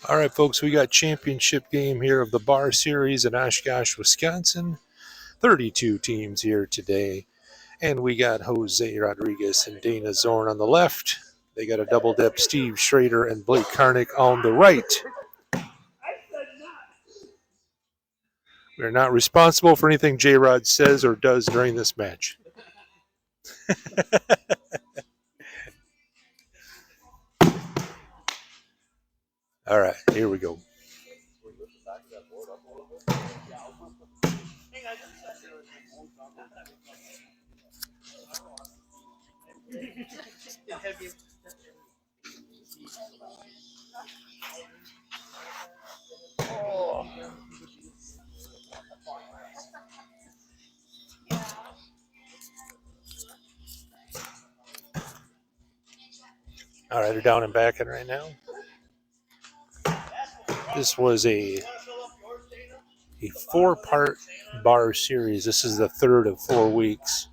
All right, folks, we got championship game here of the Bar Series in Oshkosh, Wisconsin. 32 teams here today. And we got Jose Rodriguez and Dana Zorn on the left. They got a double dip, Steve Schroeder and Blake Karnick on the right. We're not responsible for anything J-Rod says or does during this match. All right, here we go. All right, they're down and backing right now. This was a 4-part bar series. This is the third of 4 weeks.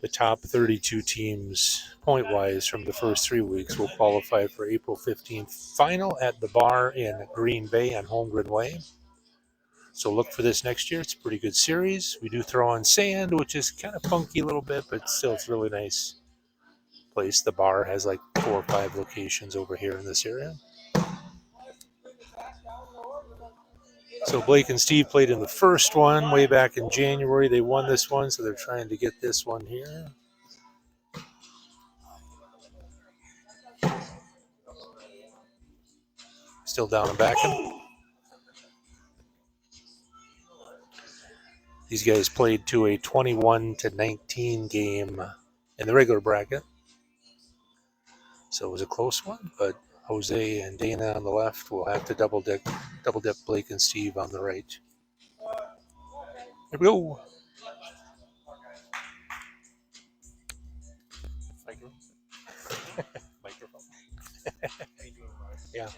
The top 32 teams, point-wise, from the first 3 weeks will qualify for April 15th final at the bar in Green Bay on Holmgren Way. So look for this next year. It's a pretty good series. We do throw on sand, which is kind of funky a little bit, but still it's a really nice place. The bar has like 4 or 5 locations over here in this area. So Blake and Steve played in the first one way back in January. They won this one, so they're trying to get this one here. Still down and backing. These guys played to a 21-19 game in the regular bracket. So it was a close one, but Jose and Dana on the left will have to double dip Blake and Steve on the right. Here we go. Microphone. Yeah.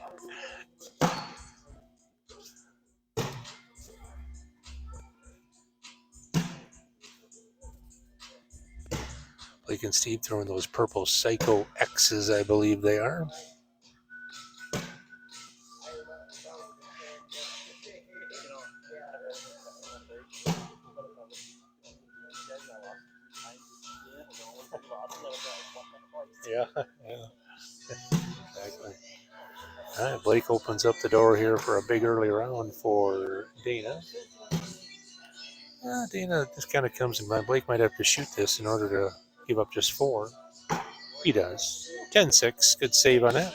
Blake and Steve throwing those purple Psycho X's, I believe they are. Yeah. Exactly. All right, Blake opens up the door here for a big early round for Dana. Dana just kind of comes in mind. Blake might have to shoot this in order to give up just 4. He does. 10-6. Good save on that.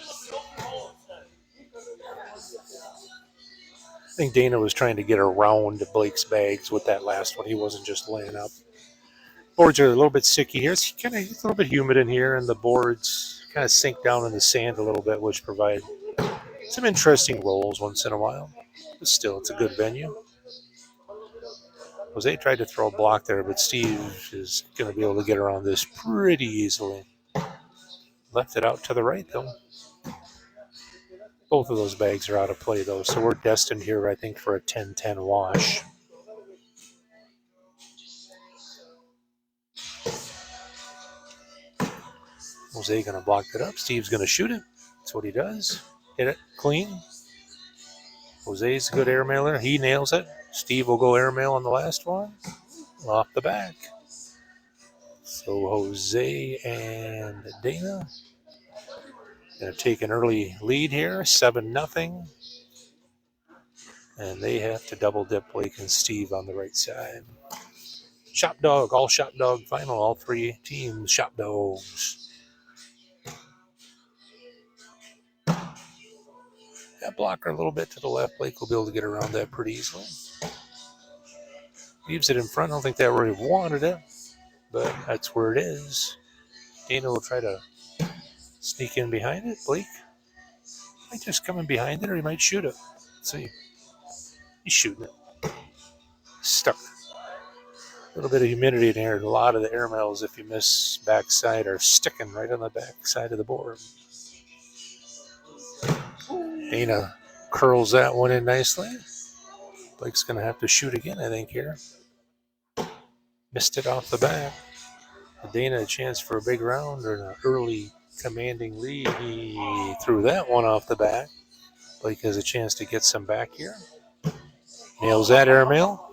I think Dana was trying to get around Blake's bags with that last one. He wasn't just laying up. Boards are a little bit sticky here. It's kind of a little bit humid in here, and the boards kind of sink down in the sand a little bit, which provide some interesting rolls once in a while. But still, it's a good venue. Jose tried to throw a block there, but Steve is going to be able to get around this pretty easily. Left it out to the right, though. Both of those bags are out of play, though, so we're destined here, I think, for a 10-10 wash. Jose going to block it up. Steve's going to shoot it. That's what he does. Hit it clean. Jose's a good airmailer. He nails it. Steve will go airmail on the last one. Off the back. So Jose and Dana going to take an early lead here, 7-0. And they have to double dip Blake and Steve on the right side. Shop dog, all shop dog final. All 3 teams shop dogs. That blocker a little bit to the left. Blake will be able to get around that pretty easily. Leaves it in front. I don't think that where he wanted it, but that's where it is. Dana will try to sneak in behind it. Blake might just come in behind it, or he might shoot it. Let's see. He's shooting it. Stuck. A little bit of humidity in here. A lot of the airmails, if you miss backside, are sticking right on the back side of the board. Dana curls that one in nicely. Blake's going to have to shoot again, I think, here. Missed it off the back. Dana a chance for a big round or an early commanding lead. He threw that one off the bat. Blake has a chance to get some back here. Nails that airmail.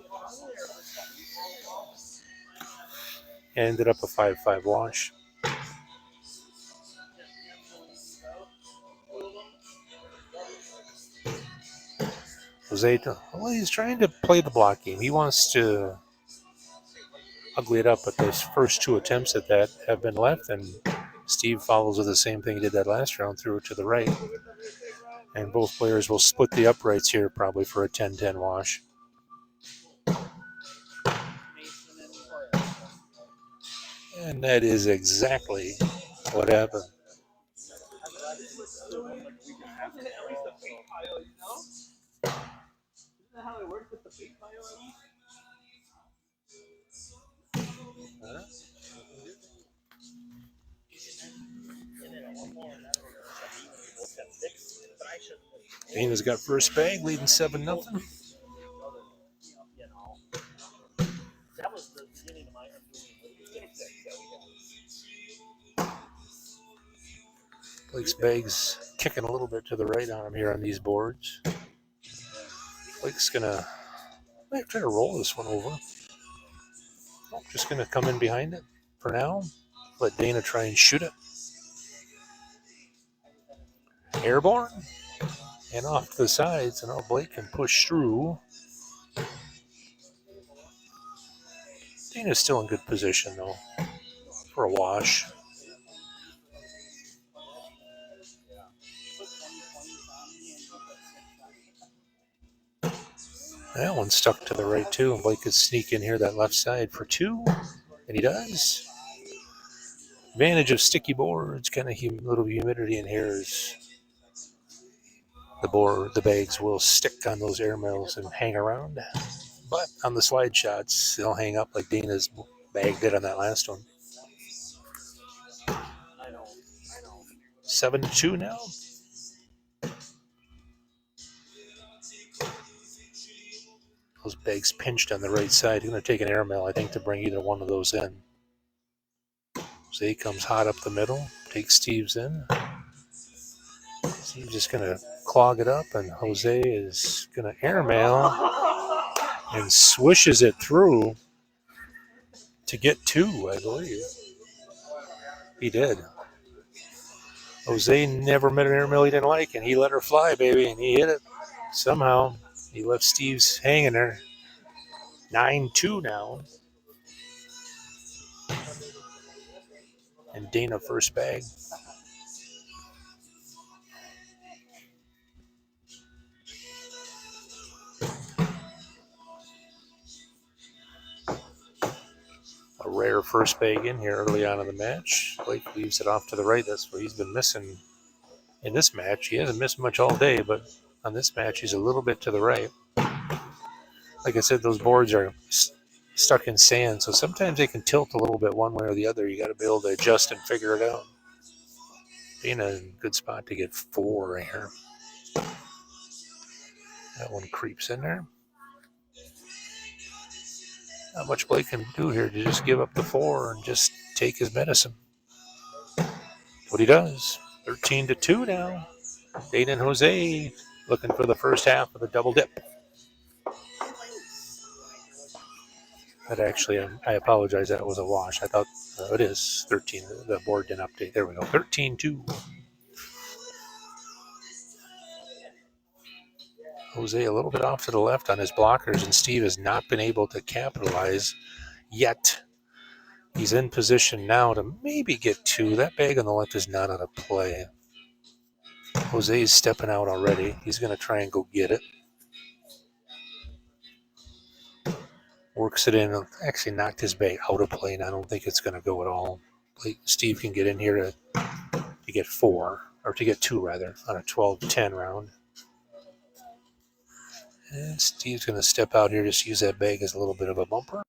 Ended up a 5-5 wash. Jose, well, he's trying to play the block game. He wants to ugly it up, but those first two attempts at that have been left, and Steve follows with the same thing he did that last round, threw it to the right. And both players will split the uprights here probably for a 10-10 wash. And that is exactly what happened. Dana's got first bag, leading 7-0. Blake's bag's kicking a little bit to the right on him here on these boards. Blake's gonna try to roll this one over. Nope, just gonna come in behind it for now. Let Dana try and shoot it. Airborne and off to the sides, and now Blake can push through. Dana's still in good position though for a wash. That one stuck to the right too, and Blake could sneak in here that left side for two, and he does. Advantage of sticky boards, kind of little humidity in here is the bags will stick on those airmails and hang around. But on the slide shots, they'll hang up like Dana's bag did on that last one. 7-2 now. Those bags pinched on the right side. He's going to take an airmail, I think, to bring either one of those in. Zay comes hot up the middle, takes Steve's in. Steve's just going to clog it up, and Jose is going to airmail and swishes it through to get two, I believe. He did. Jose never met an airmail he didn't like, and he let her fly, baby, and he hit it. Somehow, he left Steve's hanging there. 9-2 now. And Dana first bag. A rare first bag in here early on in the match. Blake leaves it off to the right. That's what he's been missing in this match. He hasn't missed much all day, but on this match, he's a little bit to the right. Like I said, those boards are stuck in sand, so sometimes they can tilt a little bit one way or the other. You got to be able to adjust and figure it out. Being a good spot to get four here. That one creeps in there. Not much Blake can do here to just give up the four and just take his medicine. What he does. 13-2 now. Dana and Jose looking for the first half of the double dip. That actually, I apologize, that was a wash. I thought it is 13. The board didn't update. There we go. 13-2. Jose a little bit off to the left on his blockers, and Steve has not been able to capitalize yet. He's in position now to maybe get two. That bag on the left is not out of play. Jose is stepping out already. He's going to try and go get it. Works it in. Actually knocked his bag out of play, and I don't think it's going to go at all. Steve can get in here to get four, or to get two, rather, on a 12-10 round. And Steve's going to step out here, just use that bag as a little bit of a bumper.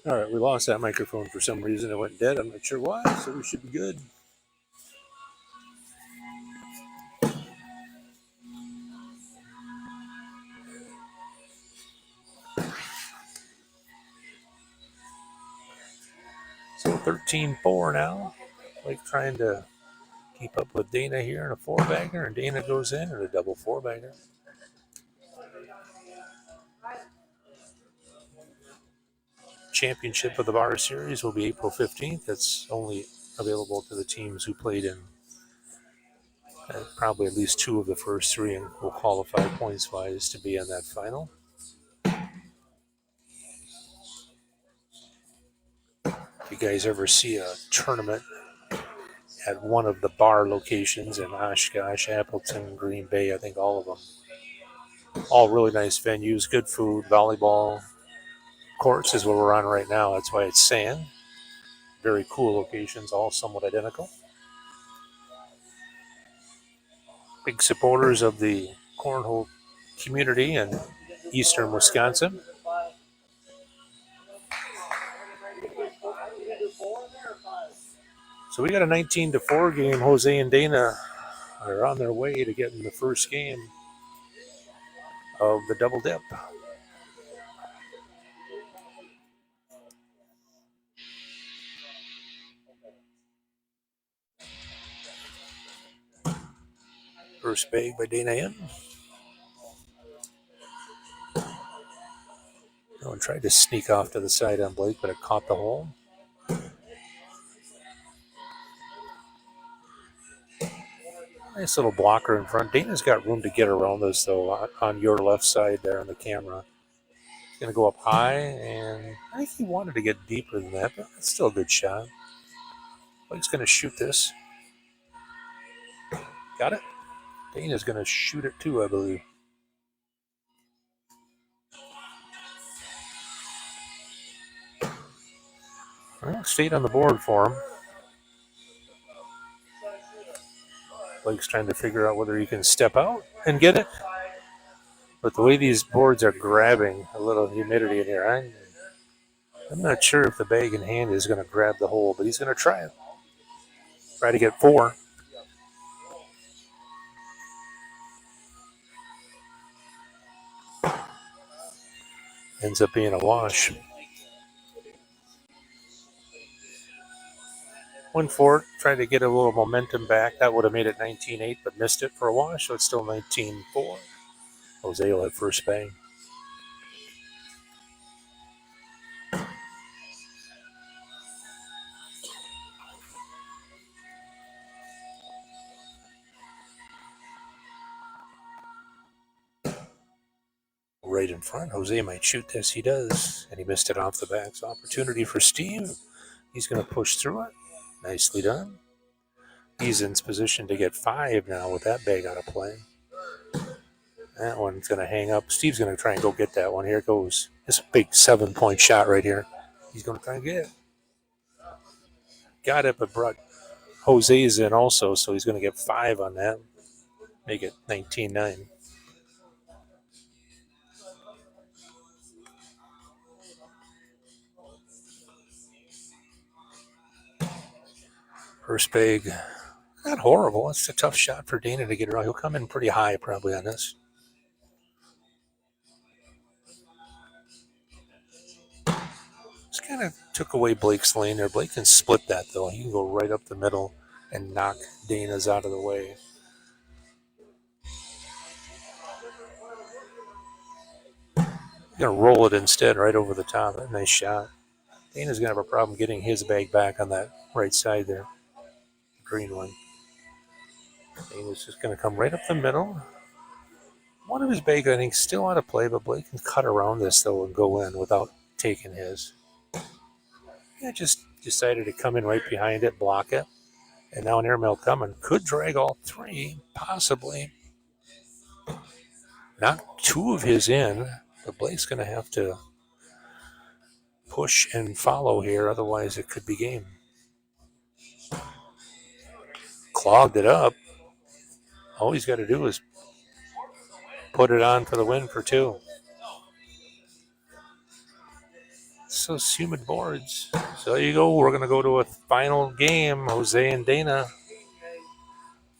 All right, we lost that microphone for some reason. It went dead. I'm not sure why, so we should be good. So 13-4 now. Like trying to keep up with Dana here in a four-bagger, and Dana goes in a double four-bagger. Championship of the Bar Series will be April 15th. That's only available to the teams who played in probably at least two of the first three and will qualify points-wise to be in that final. If you guys ever see a tournament at one of the bar locations in Oshkosh, Appleton, Green Bay, I think all of them, all really nice venues, good food, volleyball courts is what we're on right now. That's why it's sand. Very cool locations, all somewhat identical. Big supporters of the cornhole community in eastern Wisconsin. So we got a 19-4 game. Jose and Dana are on their way to getting the first game of the double dip. First bag by Dana in. And tried to sneak off to the side on Blake, but it caught the hole. Nice little blocker in front. Dana's got room to get around this, though, on your left side there on the camera. He's going to go up high, and I think he wanted to get deeper than that, but it's still a good shot. Blake's going to shoot this. Got it? Dana's going to shoot it too, I believe. Well, stayed on the board for him. Blake's trying to figure out whether he can step out and get it. But the way these boards are grabbing a little humidity in here, I'm not sure if the bag in hand is going to grab the hole, but he's going to try it. Try to get four. Ends up being a wash. Went for it, tried to get a little momentum back. That would have made it 19-8, but missed it for a wash, so it's still 19-4. Jose will have first bang. Right in front. Jose might shoot this. He does. And he missed it off the back. So opportunity for Steve. He's going to push through it. Nicely done. He's in position to get five now with that bag out of play. That one's going to hang up. Steve's going to try and go get that one. Here it goes. This big 7-point shot right here. He's going to try and get it. Got it, but brought Jose's in also, so he's going to get five on that. Make it 19-9. First bag, not horrible. It's a tough shot for Dana to get around. He'll come in pretty high probably on this. Just kind of took away Blake's lane there. Blake can split that, though. He can go right up the middle and knock Dana's out of the way. He's going to roll it instead right over the top. A nice shot. Dana's going to have a problem getting his bag back on that right side there. Green one. Dana's just going to come right up the middle. One of his bags, I think, still out of play, but Blake can cut around this, though, and go in without taking his. Yeah, just decided to come in right behind it, block it. And now an airmail coming. Could drag all three, possibly. Not two of his in, but Blake's going to have to push and follow here, otherwise it could be game. Clogged it up. All he's got to do is put it on for the win for two. Bless those humid boards. So there you go. We're going to go to a final game. Jose and Dana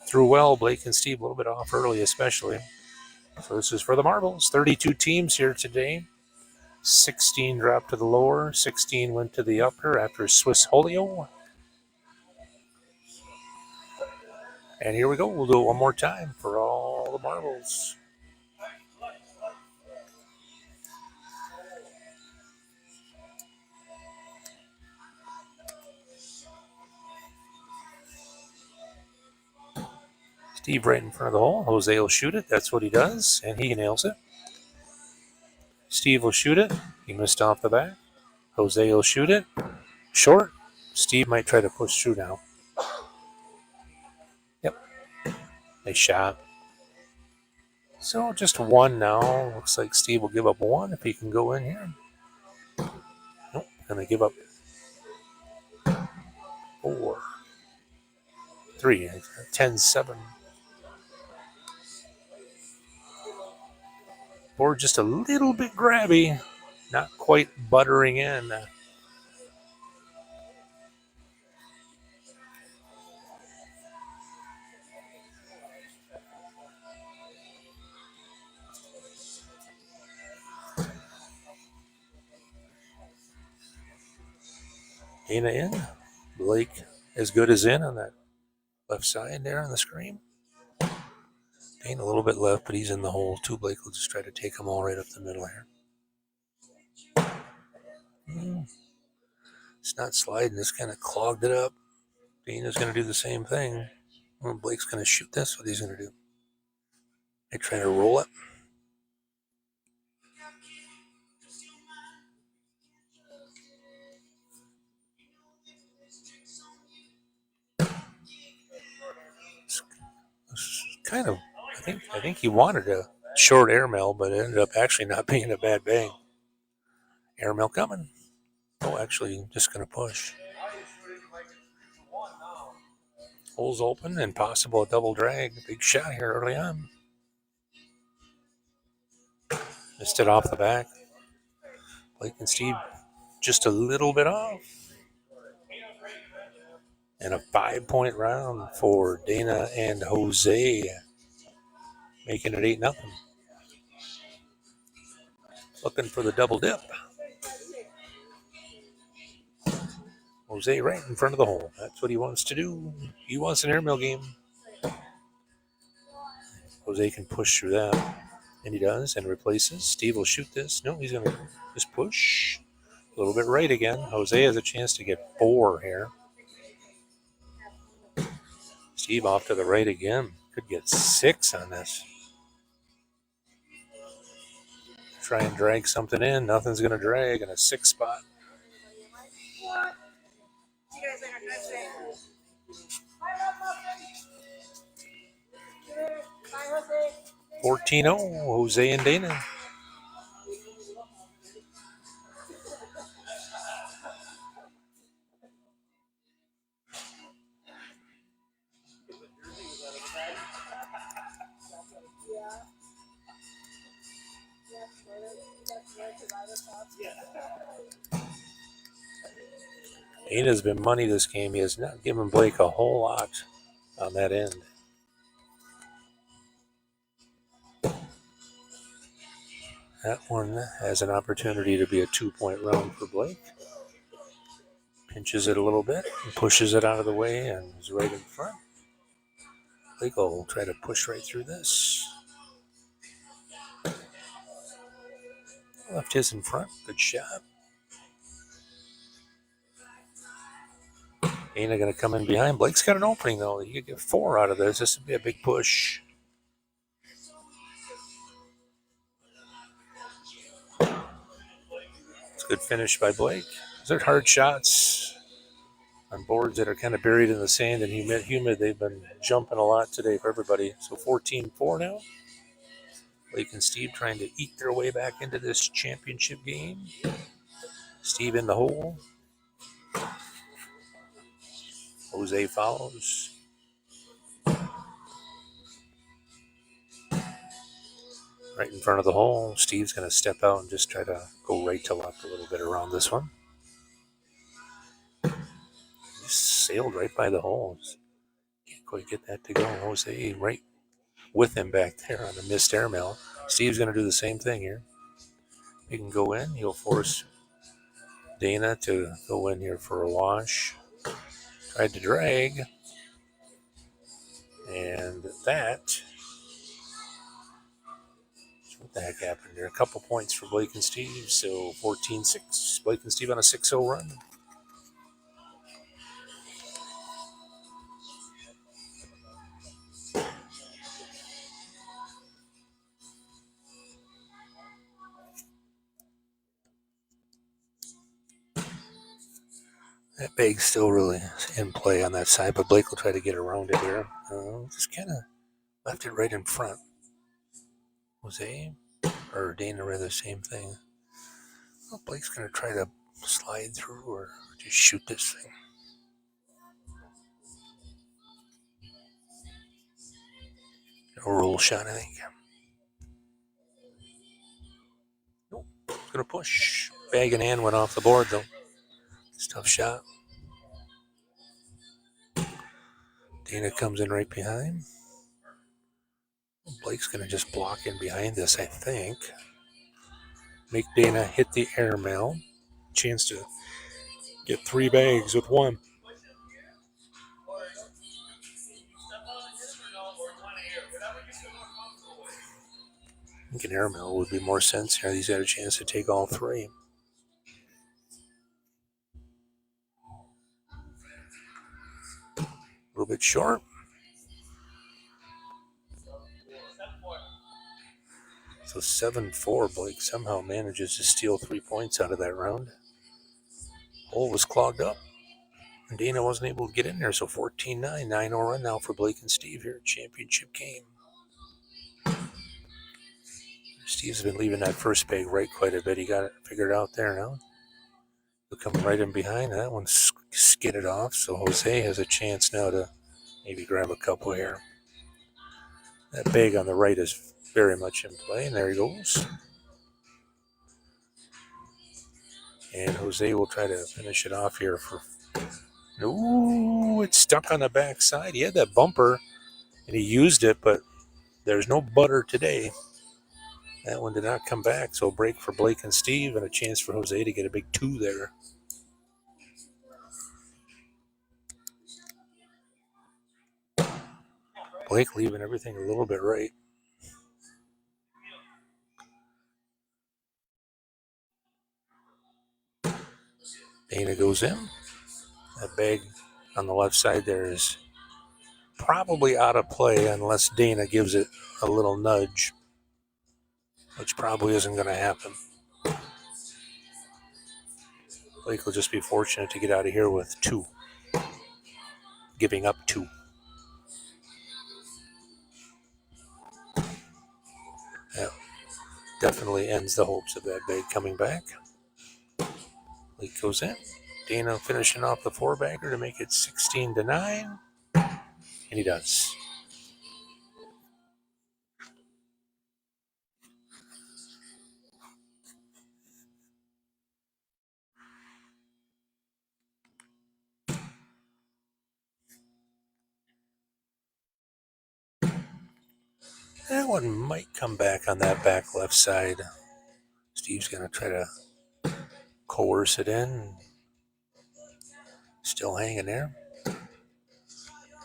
threw well. Blake and Steve a little bit off early, especially. So this is for the marbles. 32 teams here today. 16 dropped to the lower. 16 went to the upper after Swiss Holio. And here we go. We'll do it one more time for all the marbles. Steve right in front of the hole. Jose will shoot it. That's what he does, and he nails it. Steve will shoot it. He missed off the back. Jose will shoot it. Short. Steve might try to push through now. Yep. Nice shot. So just one now. Looks like Steve will give up one if he can go in here. Nope. Gonna give up 4. 3. 10-7. Board just a little bit grabby. Not quite buttering in. Dana in. Blake as good as in on that left side there on the screen. Dana a little bit left, but he's in the hole too. Blake will just try to take them all right up the middle here. It's not sliding. It's kind of clogged it up. Dana's going to do the same thing. Well, Blake's going to shoot this. What he's going to do. They try to roll it. It's kind of, I think he wanted a short airmail, but it ended up actually not being a bad bang. Airmail coming. Oh, actually, just going to push. Holes open and possible a double drag. Big shot here early on. Missed it off the back. Blake and Steve just a little bit off. And a 5-point round for Dana and Jose, making it 8-0. Looking for the double dip. Jose right in front of the hole. That's what he wants to do. He wants an airmail game. Jose can push through that. And he does, and replaces. Steve will shoot this. No, he's going to just push. A little bit right again. Jose has a chance to get 4 here. Steve off to the right again. Could get 6 on this. Try and drag something in. Nothing's going to drag in a 6 spot. 14-0, Jose and Dana. Dana's been money this game. He has not given Blake a whole lot on that end. That one has an opportunity to be a 2-point round for Blake. Pinches it a little bit and pushes it out of the way and is right in front. Blake will try to push right through this. Left his in front. Good shot. Dana going to come in behind. Blake's got an opening, though. He could get 4 out of this. This would be a big push. It's a good finish by Blake. Those are hard shots on boards that are kind of buried in the sand and humid. They've been jumping a lot today for everybody. So 14-4 now. Blake and Steve trying to eat their way back into this championship game. Steve in the hole. Jose follows. Right in front of the hole. Steve's going to step out and just try to go right to left a little bit around this one. Just sailed right by the holes. Can't quite get that to go. Jose right with him back there on the missed airmail. Steve's going to do the same thing here. He can go in. He'll force Dana to go in here for a wash. Tried to drag. And that... What the heck happened there? A couple points for Blake and Steve. So 14-6. Blake and Steve on a 6-0 run. That bag's still really in play on that side, but Blake will try to get around it here. Just kind of left it right in front. Jose, or Dana, rather, same thing. Well, Blake's going to try to slide through or just shoot this thing. A roll shot, I think. Nope, it's going to push. Bag in hand went off the board, though. It's a tough shot. Dana comes in right behind. Blake's going to just block in behind this, I think. Make Dana hit the airmail. Chance to get 3 bags with one. I think an airmail would be more sense here. He's got a chance to take all 3. A little bit short. So 7-4, Blake somehow manages to steal 3 points out of that round. Hole was clogged up, and Dana wasn't able to get in there, so 14-9, 9-0 run now for Blake and Steve here at championship game. Steve's been leaving that first bag right quite a bit. He got it figured out there now. He'll come right in behind. That one skidded off, so Jose has a chance now to maybe grab a couple here. That bag on the right is very much in play, and there he goes. And Jose will try to finish it off here for... Ooh, it's stuck on the back side. He had that bumper, and he used it, but there's no butter today. That one did not come back, so a break for Blake and Steve and a chance for Jose to get a big 2 there. Blake leaving everything a little bit right. Dana goes in. That bag on the left side there is probably out of play unless Dana gives it a little nudge, which probably isn't going to happen. Blake will just be fortunate to get out of here with 2. Giving up 2. That definitely ends the hopes of that bag coming back. Blake goes in. Dana finishing off the 4-bagger to make it 16-9. And he does. That one might come back on that back left side. Steve's going to try to coerce it in. Still hanging there.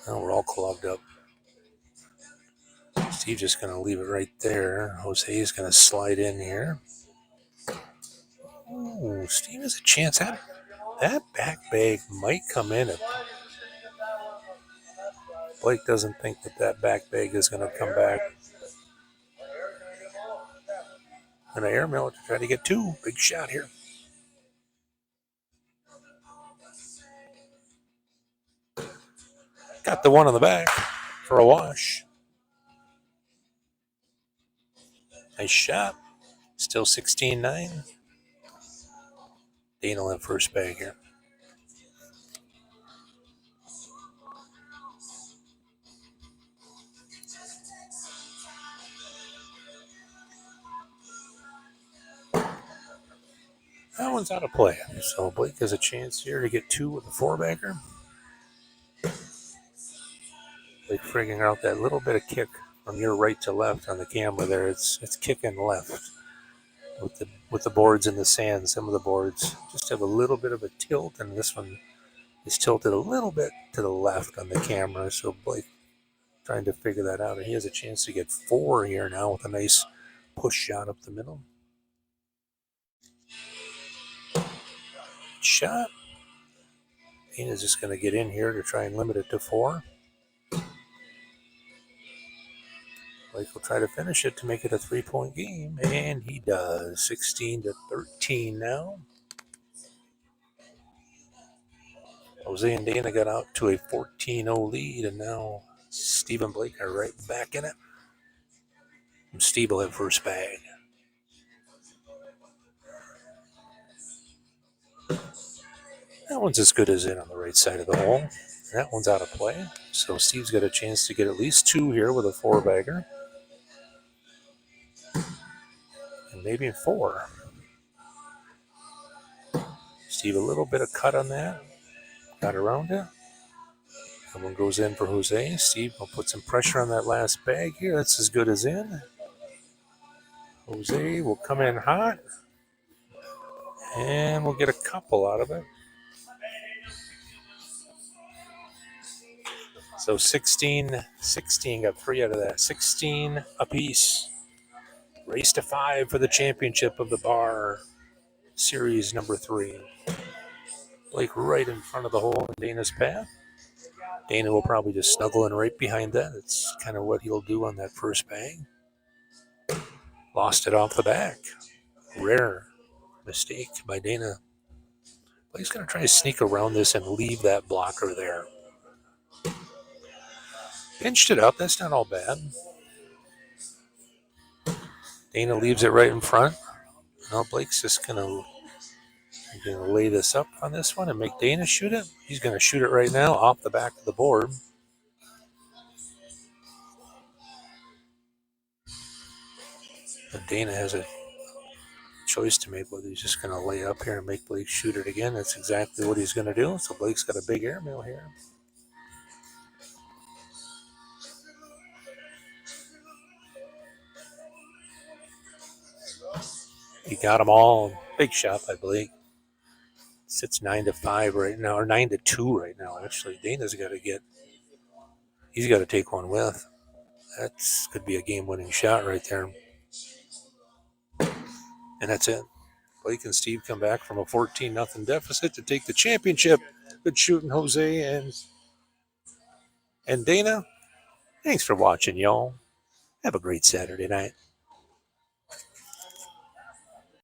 Oh, we're all clogged up. Steve's just going to leave it right there. Jose is going to slide in here. Ooh, Steve has a chance. That back bag might come in. Blake doesn't think that back bag is going to come back. And an airmail to try to get 2. Big shot here. Got the one on the back for a wash. Nice shot. Still 16-9. Dana will have first bag here. one's out of play. So Blake has a chance here to get 2 with a 4-bagger. Blake figuring out that little bit of kick from your right to left on the camera there. It's kicking left with the boards in the sand. Some of the boards just have a little bit of a tilt, and this one is tilted a little bit to the left on the camera. So Blake trying to figure that out. And he has a chance to get 4 here now with a nice push shot up the middle. Shot. Dana's just going to get in here to try and limit it to 4. Blake will try to finish it to make it a 3-point game, and he does. 16-13 now. Jose and Dana got out to a 14-0 lead, and now Steve and Blake are right back in it. And Steve will have first bag. That one's as good as in on the right side of the hole. That one's out of play. So Steve's got a chance to get at least 2 here with a 4-bagger. And maybe 4. Steve, a little bit of cut on that. Got around it. That one goes in for Jose. Steve will put some pressure on that last bag here. That's as good as in. Jose will come in hot. And we'll get a couple out of it. So 16 got 3 out of that. 16 apiece. Race to 5 for the championship of the bar. Series number 3. Blake right in front of the hole in Dana's path. Dana will probably just snuggle in right behind that. That's kind of what he'll do on that first bag. Lost it off the back. Rare mistake by Dana. Blake's going to try to sneak around this and leave that blocker there. Pinched it up. That's not all bad. Dana leaves it right in front. Now Blake's just going to lay this up on this one and make Dana shoot it. He's going to shoot it right now off the back of the board. But Dana has a choice to make whether he's just going to lay up here and make Blake shoot it again. That's exactly what he's going to do. So Blake's got a big airmail here. He got them all. Big shot by Blake. Sits 9-5 right now, or 9-2 right now. Actually, Dana's got to get. He's got to take one with. That could be a game-winning shot right there. And that's it. Blake and Steve come back from a 14-0 deficit to take the championship. Good shooting, Jose and Dana. Thanks for watching, y'all. Have a great Saturday night.